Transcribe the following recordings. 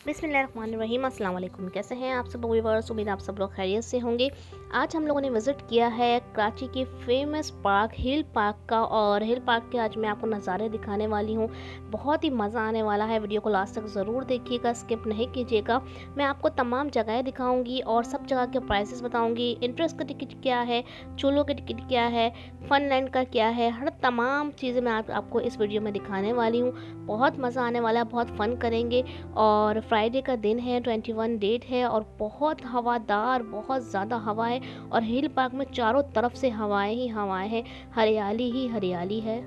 बिस्मिल्लाहिर्रहमानिर्रहीम। अस्सलाम वालेकुम। कैसे हैं आप सब व्यूअर्स? उम्मीद आप सब लोग खैरियत से होंगे। आज हम लोगों ने विज़िट किया है कराची के फेमस पार्क हिल पार्क का, और हिल पार्क के आज मैं आपको नज़ारे दिखाने वाली हूँ। बहुत ही मज़ा आने वाला है। वीडियो को लास्ट तक ज़रूर देखिएगा, स्किप नहीं कीजिएगा। मैं आपको तमाम जगहें दिखाऊँगी और सब जगह के प्राइसेस बताऊँगी। इंट्रेस्ट का टिकट क्या है, चूलों की टिकट क्या है, फन लैंड का क्या है, हर तमाम चीज़ें मैं आपको इस वीडियो में दिखाने वाली हूँ। बहुत मज़ा आने वाला है, बहुत फ़न करेंगे। और फ्राइडे का दिन है, 21 डेट है और बहुत हवादार, बहुत ज़्यादा हवा है। और हिल पार्क में चारों तरफ से हवाएं ही हवाएं हैं, हरियाली ही हरियाली है।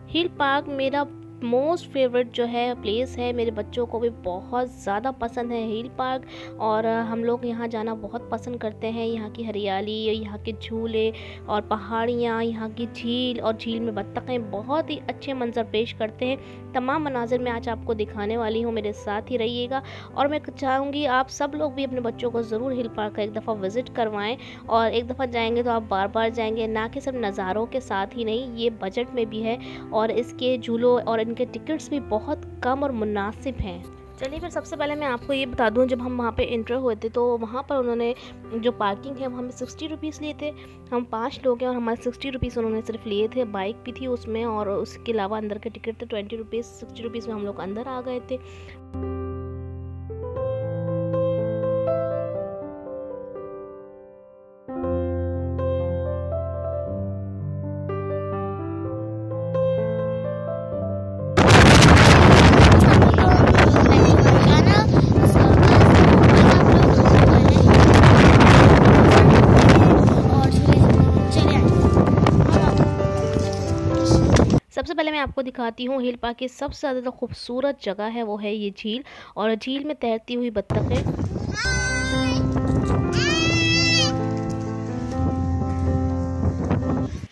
हिल पार्क मेरा मोस्ट फेवरेट जो है प्लेस है। मेरे बच्चों को भी बहुत ज़्यादा पसंद है हिल पार्क, और हम लोग यहाँ जाना बहुत पसंद करते हैं। यहाँ की हरियाली, यहाँ के झूले और पहाड़ियाँ, यहाँ की झील और झील में बत्तखें बहुत ही अच्छे मंजर पेश करते हैं। तमाम मनाजिर मैं आज आपको दिखाने वाली हूँ, मेरे साथ ही रहिएगा। और मैं चाहूँगी आप सब लोग भी अपने बच्चों को ज़रूर हिल पार्क का एक दफ़ा विज़िट करवाएँ। और एक दफ़ा जाएंगे तो आप बार बार जाएंगे, ना कि सिर्फ नज़ारों के साथ ही नहीं, ये बजट में भी है। और इसके झूलों और इनके टिकट्स भी बहुत कम और मुनासिब हैं। चलिए फिर सबसे पहले मैं आपको ये बता दूं, जब हम वहाँ पे इंटर हुए थे तो वहाँ पर उन्होंने जो पार्किंग है वो हमें 60 रुपीज़ लिए थे। हम 5 लोग हैं और हमारे 60 रुपीज़ उन्होंने सिर्फ लिए थे। बाइक भी थी उसमें, और उसके अलावा अंदर के टिकट थे 20 रुपीज़। 60 रुपीज़ में हम लोग अंदर आ गए थे। सबसे पहले मैं आपको दिखाती हूँ हिल पार्क की सबसे ज़्यादा खूबसूरत जगह है, वो है ये झील। और झील में तैरती हुई बत्तखें।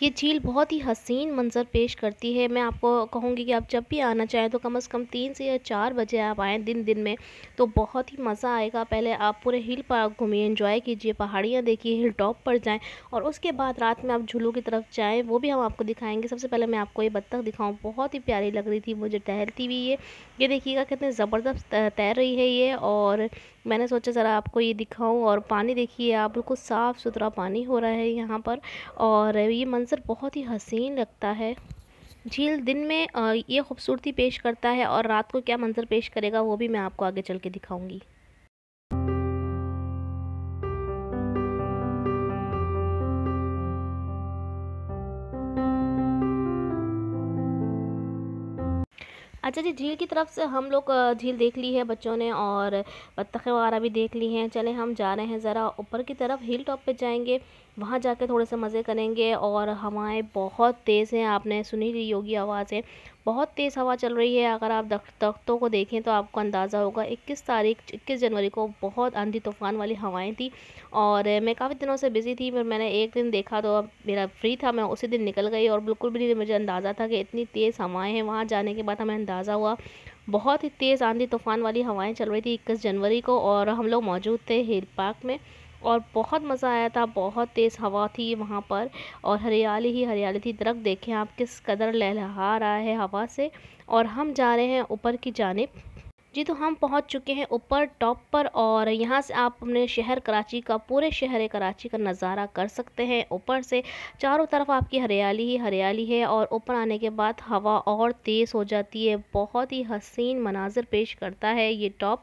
ये झील बहुत ही हसीन मंज़र पेश करती है। मैं आपको कहूँगी कि आप जब भी आना चाहें तो कम से कम 3 से या 4 बजे आप आएँ दिन में, तो बहुत ही मज़ा आएगा। पहले आप पूरे हिल पार्क घूमिए, एंजॉय कीजिए, पहाड़ियाँ देखिए, हिल टॉप पर जाएं, और उसके बाद रात में आप झूलों की तरफ जाएं, वो भी हम आपको दिखाएंगे। सबसे पहले मैं आपको ये बत्तख दिखाऊँ, बहुत ही प्यारी लग रही थी मुझे टहलती हुई। ये देखिएगा कितनी ज़बरदस्त तैर रही है ये। और मैंने सोचा ज़रा आपको ये दिखाऊं। और पानी देखिए आप, बिल्कुल साफ़ सुथरा पानी हो रहा है यहाँ पर, और ये मंज़र बहुत ही हसीन लगता है। झील दिन में ये खूबसूरती पेश करता है, और रात को क्या मंज़र पेश करेगा वो भी मैं आपको आगे चल के दिखाऊंगी। अच्छा जी, झील की तरफ से हम लोग झील देख ली है बच्चों ने, और बत्तखें वगैरह भी देख ली हैं। चले हम जा रहे हैं ज़रा ऊपर की तरफ, हिल टॉप पे जाएंगे, वहाँ जाके थोड़े से मज़े करेंगे। और हवाएं बहुत तेज़ हैं, आपने सुनी ली होगी आवाज़ें, बहुत तेज़ हवा चल रही है। अगर आप दख्तों को देखें तो आपको अंदाज़ा होगा। 21 जनवरी को बहुत आंधी तूफ़ान वाली हवाएं थी। और मैं काफ़ी दिनों से बिज़ी थी, पर मैंने एक दिन देखा तो अब मेरा फ्री था, मैं उसी दिन निकल गई, और बिल्कुल भी नहीं मुझे अंदाज़ा था कि इतनी तेज़ हवाएं हैं। वहाँ जाने के बाद हमें अंदाज़ा हुआ बहुत ही तेज़ आंधी तूफ़ान वाली हवाएं चल रही थी 21 जनवरी को, और हम लोग मौजूद थे हिल पार्क में, और बहुत मज़ा आया था। बहुत तेज़ हवा थी वहाँ पर, और हरियाली ही हरियाली थी। दरख्त देखें आप किस कदर लहलहा रहा है हवा से। और हम जा रहे हैं ऊपर की जानिब। जी, तो हम पहुंच चुके हैं ऊपर टॉप पर, और यहाँ से आप अपने शहर कराची का, पूरे शहर कराची का नज़ारा कर सकते हैं ऊपर से। चारों तरफ आपकी हरियाली ही हरियाली है, और ऊपर आने के बाद हवा और तेज़ हो जाती है। बहुत ही हसीन मनाजिर पेश करता है ये टॉप।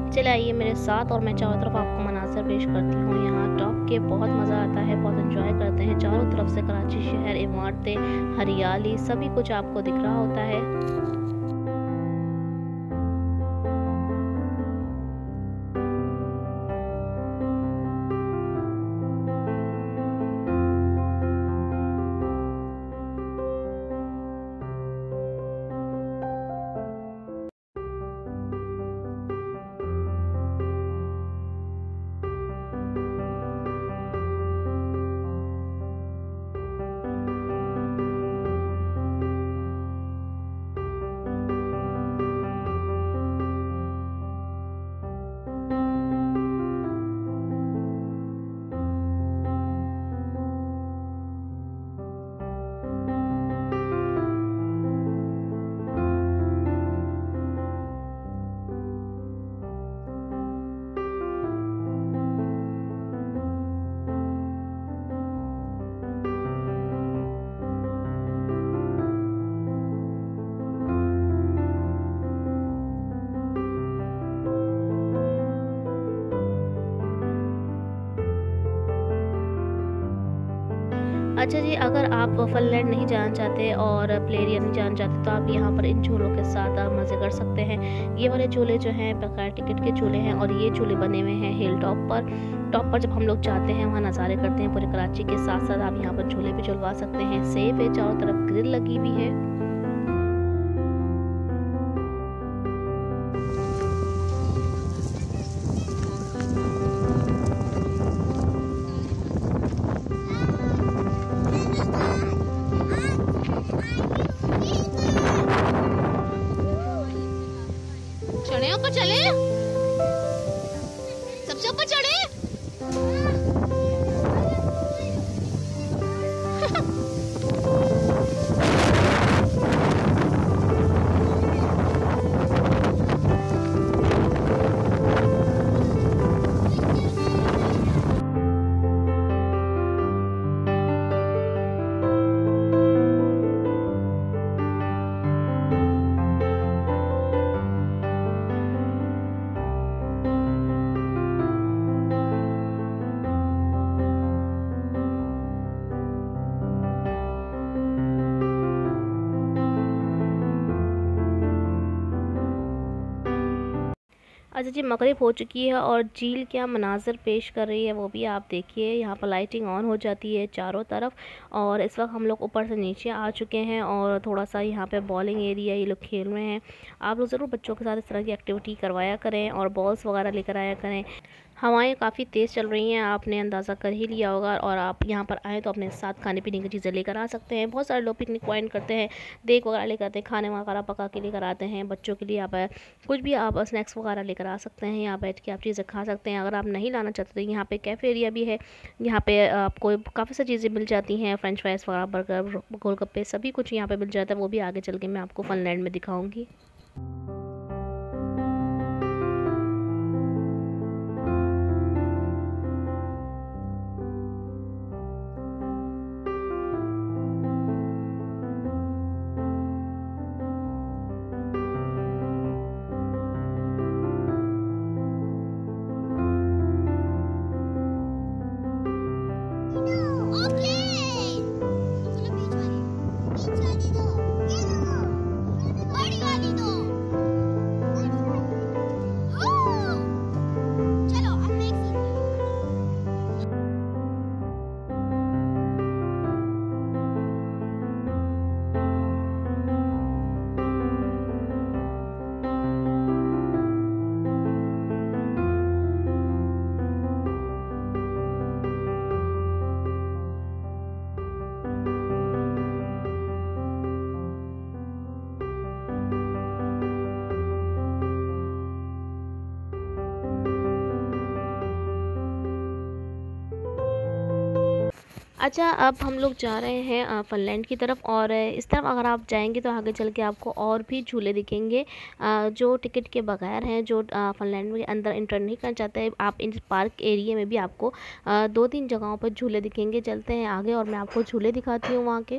चले आइए मेरे साथ, और मैं चारों तरफ आपको मनाज़िर पेश करती हूँ यहाँ टॉप के। बहुत मज़ा आता है, बहुत एंजॉय करते हैं। चारों तरफ से कराची शहर, इमारतें, हरियाली, सभी कुछ आपको दिख रहा होता है। अच्छा जी, अगर आप फनलैंड नहीं जाना चाहते और प्ले एरिया नहीं जाना चाहते तो आप यहाँ पर इन झूलों के साथ मज़े कर सकते हैं। ये वाले झूले जो हैं बगैर टिकट के झूले हैं और ये झूले बने हुए हैं हिल टॉप पर। टॉप पर जब हम लोग जाते हैं वहाँ नज़ारे करते हैं पूरे कराची के, साथ साथ आप यहाँ पर झूले भी झुलवा सकते हैं। सेफ है, चारों तरफ ग्रिल लगी हुई है। चढ़े ऊपर, चले सबसे ऊपर चढ़े। अच्छा जी, मगरिब हो चुकी है और झील क्या मनाज़र पेश कर रही है वो भी आप देखिए। यहाँ पर लाइटिंग ऑन हो जाती है चारों तरफ और इस वक्त हम लोग ऊपर से नीचे आ चुके हैं और थोड़ा सा यहाँ पे बॉलिंग एरिया ये लोग खेल रहे हैं। आप लोग ज़रूर बच्चों के साथ इस तरह की एक्टिविटी करवाया करें और बॉल्स वगैरह लेकर आया करें। हवाएं काफ़ी तेज़ चल रही हैं, आपने अंदाज़ा कर ही लिया होगा। और आप यहाँ पर आएँ तो अपने साथ खाने पीने की चीज़ें लेकर आ सकते हैं। बहुत सारे लोग पिकनिक पॉइंट करते हैं, देग वगैरह लेकर आते हैं, खाने वगैरह पका के लेकर आते हैं। बच्चों के लिए आप कुछ भी आप स्नैक्स वगैरह लेकर आ सकते हैं, यहाँ बैठ के आप चीज़ें खा सकते हैं। अगर आप नहीं लाना चाहते तो यहाँ पे कैफ़े एरिया भी है, यहाँ पे आपको काफ़ी सारी चीज़ें मिल जाती हैं, फ्रेंच फ्राइज़ वगैरह, बर्गर, गोलगप्पे, सभी कुछ यहाँ पे मिल जाता है। वो भी आगे चल के मैं आपको फनलैंड में दिखाऊँगी। अच्छा, अब हम लोग जा रहे हैं फनलैंड की तरफ और इस तरफ अगर आप जाएंगे तो आगे चल के आपको और भी झूले दिखेंगे जो टिकट के बगैर हैं। जो फनलैंड में अंदर इंटर नहीं करना चाहते, आप इन पार्क एरिया में भी आपको 2-3 जगहों पर झूले दिखेंगे। चलते हैं आगे और मैं आपको झूले दिखाती हूँ वहाँ के।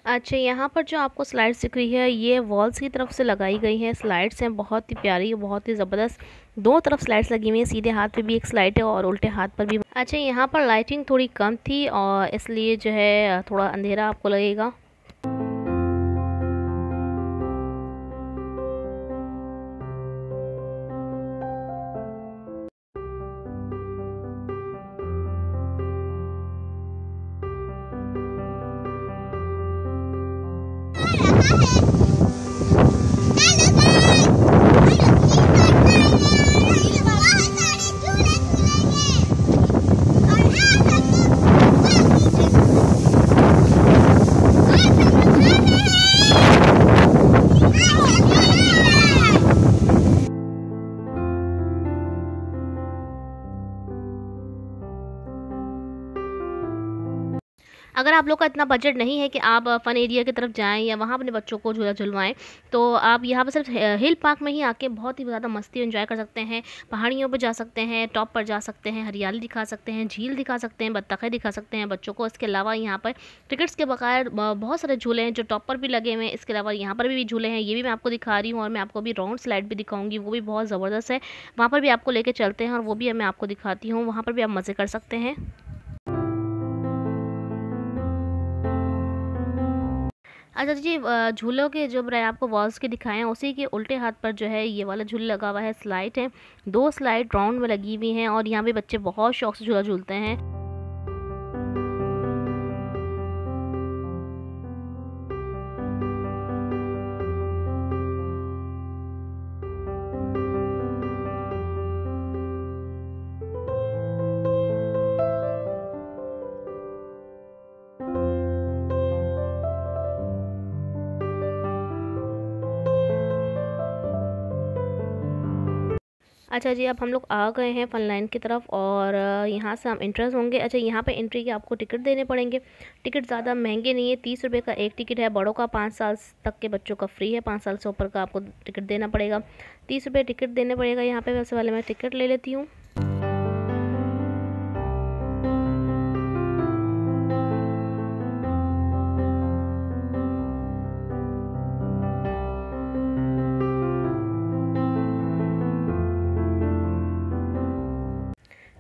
अच्छा, यहाँ पर जो आपको स्लाइड्स दिख रही है ये वॉल्स की तरफ से लगाई गई हैं। स्लाइड्स हैं बहुत ही प्यारी, बहुत ही ज़बरदस्त। दो तरफ स्लाइड्स लगी हुई हैं, सीधे हाथ पे भी एक स्लाइड है और उल्टे हाथ पर भी। अच्छा, यहाँ पर लाइटिंग थोड़ी कम थी और इसलिए जो है थोड़ा अंधेरा आपको लगेगा। अगर आप लोग का इतना बजट नहीं है कि आप फ़न एरिया की तरफ जाएँ या वहाँ अपने बच्चों को झूला झुलवाएँ, तो आप यहाँ पे सिर्फ हिल पार्क में ही आके बहुत ही ज़्यादा मस्ती एंजॉय कर सकते हैं। पहाड़ियों पे जा सकते हैं, टॉप पर जा सकते हैं, हरियाली दिखा सकते हैं, झील दिखा सकते हैं, बत्तखें दिखा सकते हैं बच्चों को। इसके अलावा यहाँ पर टिकट्स के बगैर बहुत सारे झूले हैं जो टॉप पर भी लगे हुए हैं। इसके अलावा यहाँ पर भी झूले हैं, ये भी मैं आपको दिखा रही हूँ, और मैं आपको अभी राउंड स्लाइड भी दिखाऊँगी, वो भी बहुत ज़बरदस्त है। वहाँ पर भी आपको लेके चलते हैं और वो भी मैं आपको दिखाती हूँ, वहाँ पर भी आप मज़े कर सकते हैं। अच्छा जी, झूलों के जो मैंने आपको वॉल्स के दिखाए हैं उसी के उल्टे हाथ पर जो है ये वाला झूला लगा हुआ है, स्लाइड है। 2 स्लाइड राउंड में लगी हुई हैं और यहाँ पे बच्चे बहुत शौक से झूला झूलते हैं। अच्छा जी, अब हम लोग आ गए हैं फन लाइन की तरफ और यहाँ से हम एंट्रेंस होंगे। अच्छा, यहाँ पे एंट्री के आपको टिकट देने पड़ेंगे। टिकट ज़्यादा महंगे नहीं है, 30 रुपये का एक टिकट है। बड़ों का 5 साल तक के बच्चों का फ्री है, 5 साल से ऊपर का आपको टिकट देना पड़ेगा। 30 रुपये टिकट देने पड़ेगा यहाँ पे। वैसे वाले मैं टिकट ले लेती हूँ।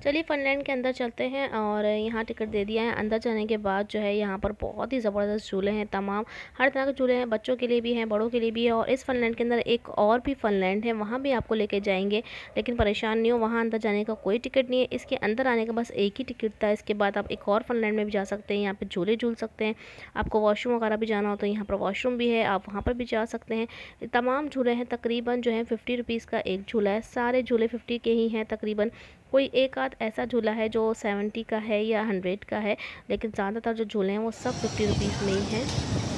चलिए फनलैंड के अंदर चलते हैं और यहाँ टिकट दे दिया है। अंदर जाने के बाद जो है यहाँ पर बहुत ही ज़बरदस्त झूले हैं, तमाम हर तरह के झूले हैं, बच्चों के लिए भी हैं, बड़ों के लिए भी है। और इस फनलैंड के अंदर एक और भी फनलैंड है, वहाँ भी आपको लेके जाएंगे, लेकिन परेशान नहीं हो, वहाँ अंदर जाने का कोई टिकट नहीं है। इसके अंदर आने का बस एक ही टिकट था। इसके बाद आप एक और फनलैंड में भी जा सकते हैं, यहाँ पर झूले झूल सकते हैं। आपको वॉशरूम वगैरह भी जाना हो तो यहाँ पर वॉशरूम भी है, आप वहाँ पर भी जा सकते हैं। तमाम झूले हैं, तकरीबन जो है 50 रुपीज़ का एक झूला है। सारे झूले 50 के ही हैं तकरीबन। कोई एक आध ऐसा झूला है जो 70 का है या 100 का है, लेकिन ज़्यादातर जो झूले हैं वो सब 50 रुपीज़ में ही हैं।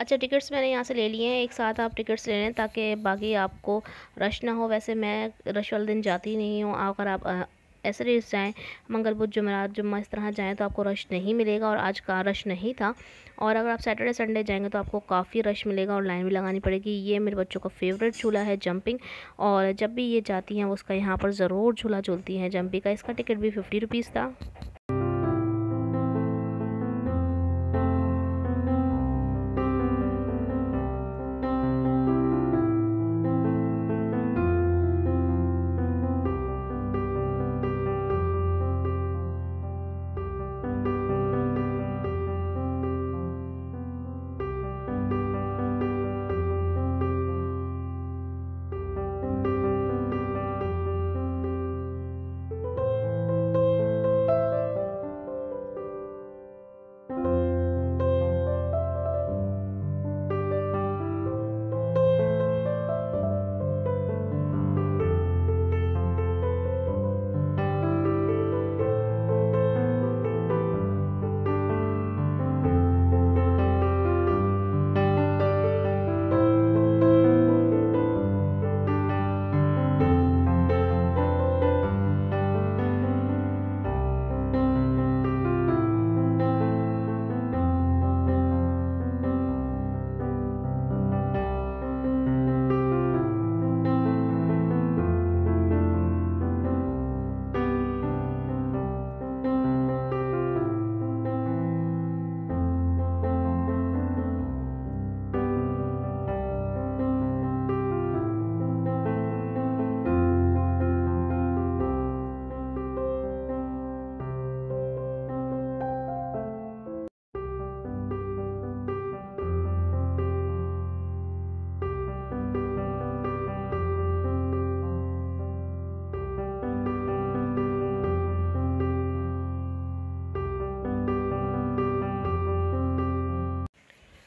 अच्छा, टिकट्स मैंने यहाँ से ले लिए हैं, एक साथ आप टिकट्स ले लें ताकि बाकी आपको रश ना हो। वैसे मैं रश वाले दिन जाती नहीं हूँ। अगर आप ऐसे डेज जाएँ, मंगल बुध जुमेरात जुम्मा इस तरह जाएँ तो आपको रश नहीं मिलेगा, और आज का रश नहीं था। और अगर आप सैटरडे संडे जाएंगे तो आपको काफ़ी रश मिलेगा और लाइन भी लगानी पड़ेगी। ये मेरे बच्चों का फेवरेट झूला है, जंपिंग, और जब भी ये जाती हैं वो उसका यहाँ पर ज़रूर झूला झूलती हैं जंपिंग का। इसका टिकट भी 50 रुपीज़ था।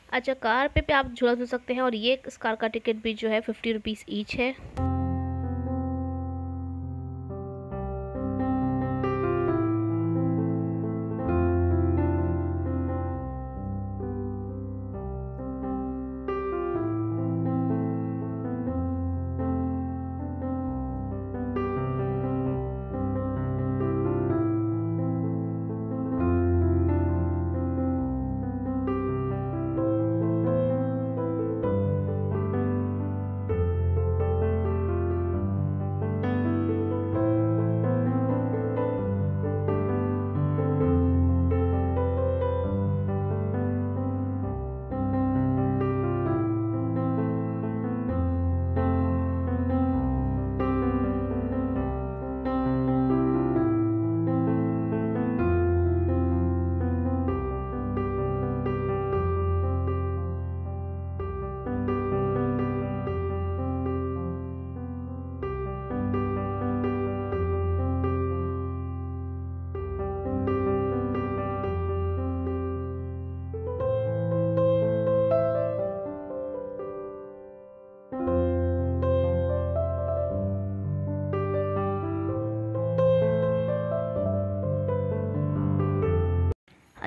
अच्छा, कार पे आप झूला झूल सकते हैं, और ये इस कार का टिकट भी जो है 50 रुपीज़ ईच है।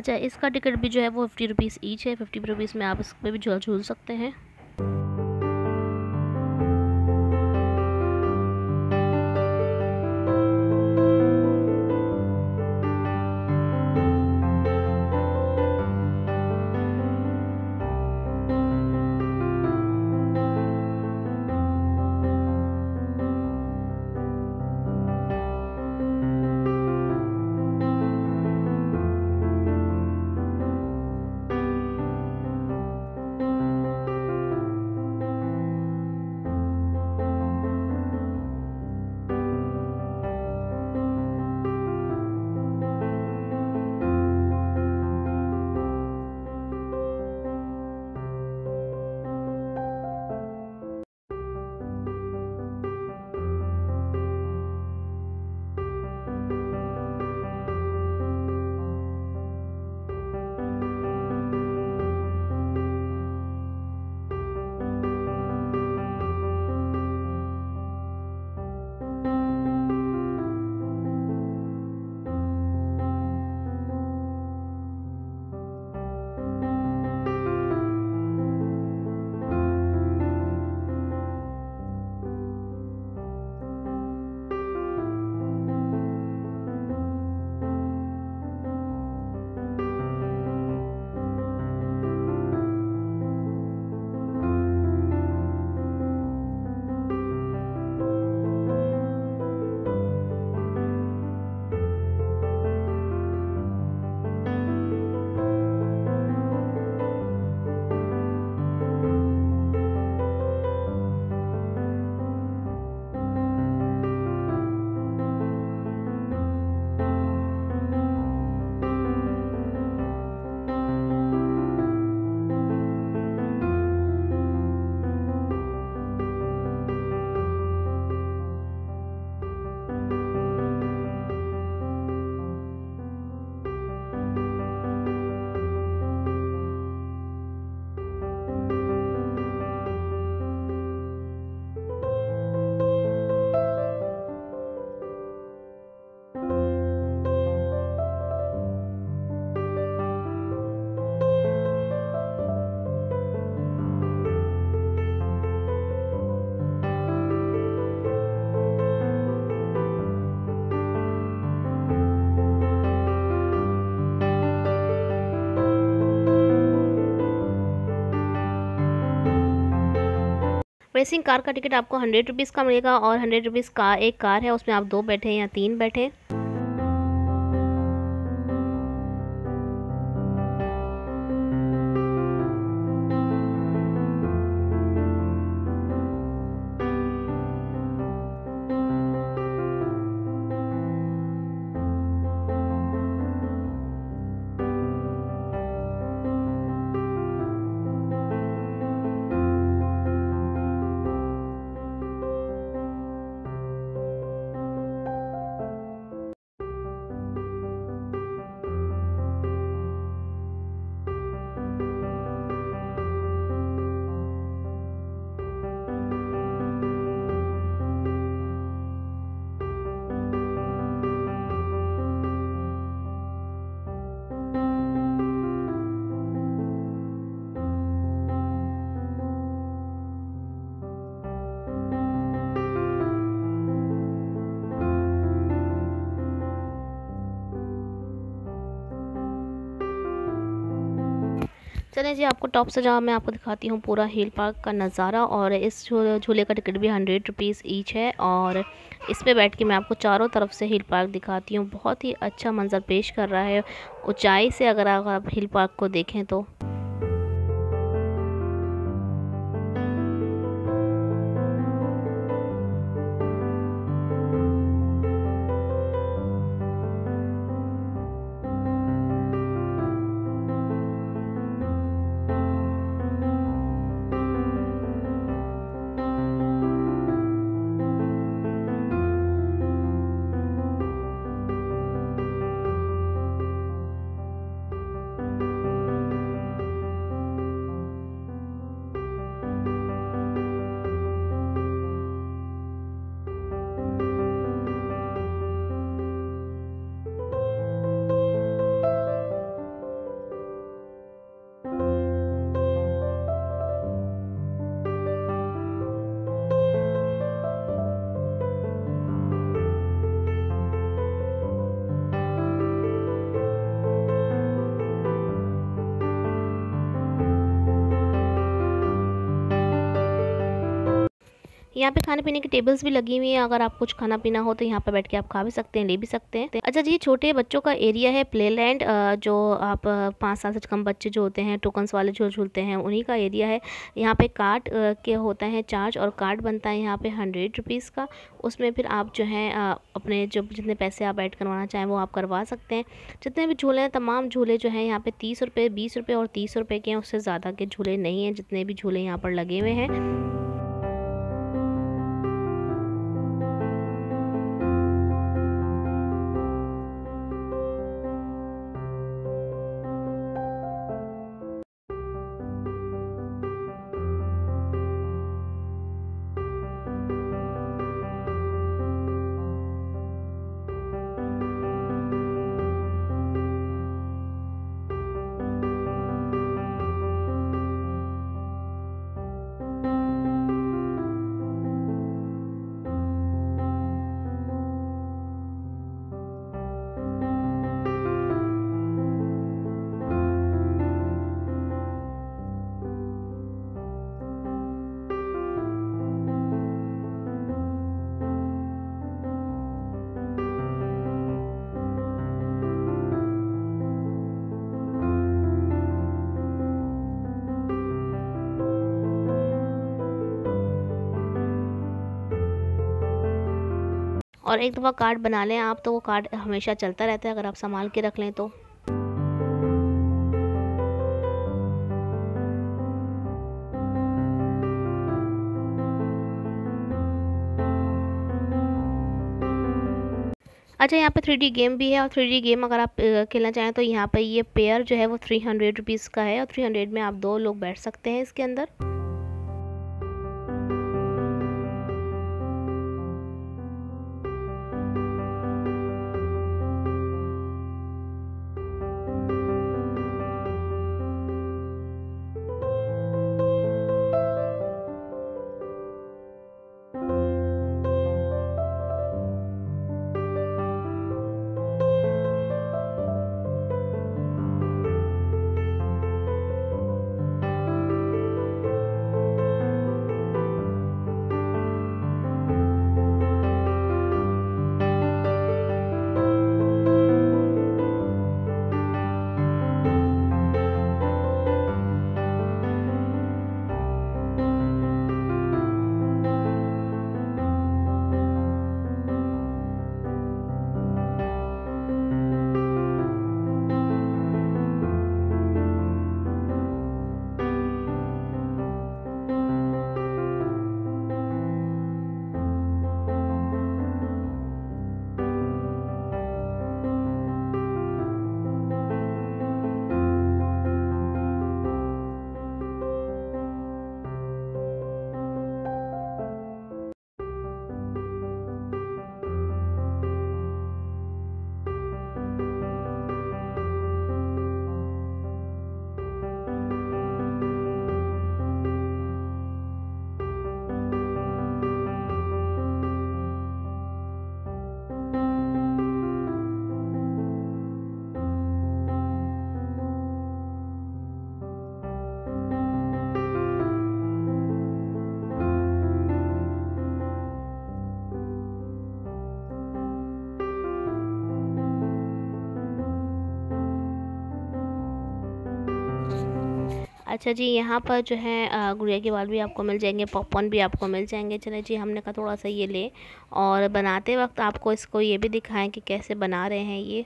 अच्छा, इसका टिकट भी जो है वो 50 रुपीज़ ईच है। 50 रुपीज़ में आप इस पर भी झूल झूल सकते हैं। रेसिंग कार का टिकट आपको 100 रुपीज़ का मिलेगा और 100 रुपीज़ का एक कार है, उसमें आप 2 बैठे या 3 बैठे। चलिए जी, आपको टॉप से जहाँ मैं आपको दिखाती हूँ पूरा हिल पार्क का नज़ारा। और इस झूले का टिकट भी 100 रुपीज़ ईच है और इस पे बैठ के मैं आपको चारों तरफ से हिल पार्क दिखाती हूँ। बहुत ही अच्छा मंजर पेश कर रहा है ऊंचाई से, अगर आप हिल पार्क को देखें तो। यहाँ पे खाने पीने की टेबल्स भी लगी हुई हैं, अगर आप कुछ खाना पीना हो तो यहाँ पे बैठ के आप खा भी सकते हैं, ले भी सकते हैं। अच्छा जी, छोटे बच्चों का एरिया है प्ले लैंड, जो आप 5 साल से कम बच्चे जो होते हैं टोकन्स वाले जो झूलते हैं उन्हीं का एरिया है। यहाँ पे कार्ड के होता है चार्ज, और कार्ड बनता है यहाँ पे 100 रुपीज़ का। उसमें फिर आप जो है अपने जो जितने पैसे आप ऐड करवाना चाहें वो आप करवा सकते हैं। जितने भी झूले हैं, तमाम झूले जो हैं यहाँ पे 30 रुपये, 20 रुपये और 30 रुपये के हैं, उससे ज़्यादा के झूले नहीं हैं जितने भी झूले यहाँ पर लगे हुए हैं। और एक दफ़ा कार्ड बना लें आप तो वो कार्ड हमेशा चलता रहता है अगर आप संभाल के रख लें तो। अच्छा, यहाँ पे 3D गेम भी है, और 3D गेम अगर आप खेलना चाहें तो यहाँ पे ये पेयर जो है वो 300 रुपीज़ का है, और 300 में आप 2 लोग बैठ सकते हैं इसके अंदर। अच्छा जी, यहाँ पर जो है गुड़िया के बाल भी आपको मिल जाएंगे, पॉपकॉर्न भी आपको मिल जाएंगे। चले जी, हमने कहा थोड़ा सा ये ले, और बनाते वक्त आपको इसको ये भी दिखाएं कि कैसे बना रहे हैं ये।